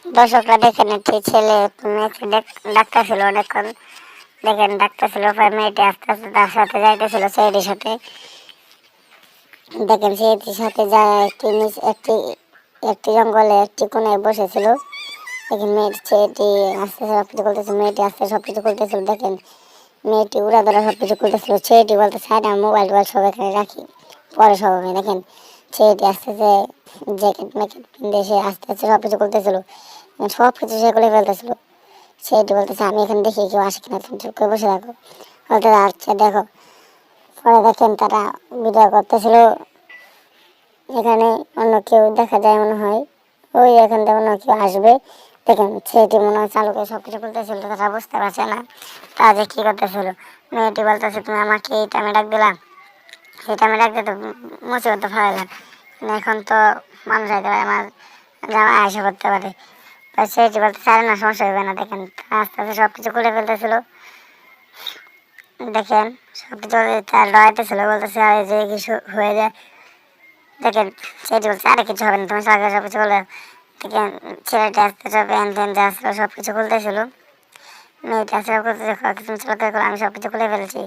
দর্শকরা দেখেন একটি ছেলে মেয়েকে ডাক্তার ছিল অনেকক্ষণ, দেখেন ডাক্তার ছিল, মেয়েটি আস্তে আস্তে তার সাথে যাইতেছিল ছেলেটির সাথে। দেখেন ছেলেটির সাথে যায় একটি একটি জঙ্গলে একটি কোণায় বসেছিল। দেখেন ছেলেটি আস্তে আস্তে সবকিছু করতেছিল, মেয়েটি আস্তে সবকিছু করতেছিল। দেখেন মেয়েটি উড়া ধরা সবকিছু করতেছিল। ছেলেটি বলতে চায় না মোবাইল টোবাইল সব এখানে রাখি, পরে সব হবে। দেখেন ছেলেটি আস্তে আস্তে জ্যাকেট ম্যাকেট কিনতে সে আস্তে আস্তে সবকিছু করতেছিল, সব কিছু সে করে ফেলতেছিল। ছেলেটি বলতেছে আমি এখানে দেখি কেউ আসে কিনা, তুমি চুপ করে বসে থাকো। বলতে আচ্ছা দেখো। পরে দেখেন তারা ভিডিও করতেছিল, এখানে অন্য কেউ দেখা যায় মনে হয়, ওই এখান থেকে অন্য কেউ আসবে। দেখেন ছেলেটি মনে হয় চালুকে সব কিছু করতেছিল, তারা বুঝতে পারছে না তারা যে কী করতেছিল। মেয়েটি বলতেছে তুমি আমাকে এই টাইমে ডাক দিলাম, এই টাইমে ডাক দিতে মুসিবত ফেলাইলাম, এখন তো মানুষ আইতে পারে, আমার জামা আয়সা করতে পারে। ছেলেটি বলতে চারে না সমস্যা হবে না। দেখেন আস্তে আস্তে সব কিছু খুলে ফেলতেছিল। দেখেন সব কিছু তার ডরাইতেছিল, বলতেছে আরে যে কিছু হয়ে যায়। দেখেন ছেলেটি বলছে আরে কিছু হবে না, তুমি সরকার সব কিছু বলে। দেখেন ছেলেটি আস্তে সব প্যান ট্যান যা আসলো সব কিছু খুলতেছিল। মেয়েটা আস্তে সব করতেছে তুমি চলাচল করো, আমি সব কিছু খুলে ফেলছি।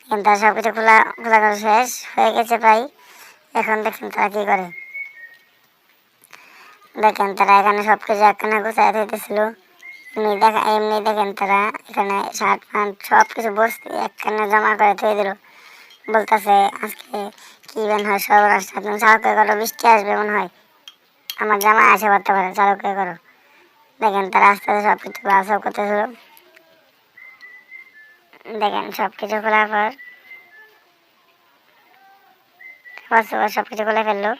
দেখেন তার সব কিছু খোলা শেষ হয়ে গেছে প্রায়। এখন দেখেন তারা কী করে। দেখেন তারা এখানে সব কিছু একখানে গুছাই দিতেছিল। এমনি দেখেন তারা এখানে শার্ট প্যান্ট সব কিছু বসতে একখানে জমা করে থয়ে দিল। বলতেছে আজকে কি বেন হয় সর্বনাশ, তুমি চালু করে করো, বৃষ্টি আসবে মনে হয়, আমার জামা আসে পড়তে পারে, চালু করে করো। দেখেন তারা আস্তে আস্তে সব কিছু সব করতেছিল। দেখেন সব কিছু খোলার পর সব কিছু খুলে ফেললো।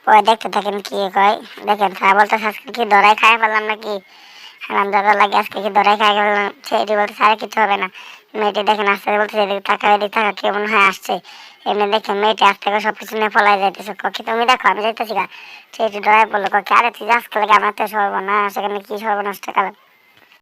পরে দেখতে থাকেন কি কয়। দেখেন তারা বলতে আজকে কি ধরাই খাই ফেললাম নাকি, হারামজাদা লাগে আজকে কি ধরাই খাই ফেললাম। ছেলেটি বলতে আরে কিছু হবে না। মেয়েটি দেখেন আস্তে বলতে এদিকে টাকা এদিকে টাকা কেমন হয় আসছে। এমনি দেখেন মেয়েটি আস্তে করে সব কিছু নিয়ে পলাই যাইতেছে, ককি তুমি দেখো আমি যাইতেছি গা। ছেলেটি ডরাই বললো ককি আরে তুই আজকে লাগে আমার তো সর্বনাশ, সেখানে কি সর্বনাশটা কারণ।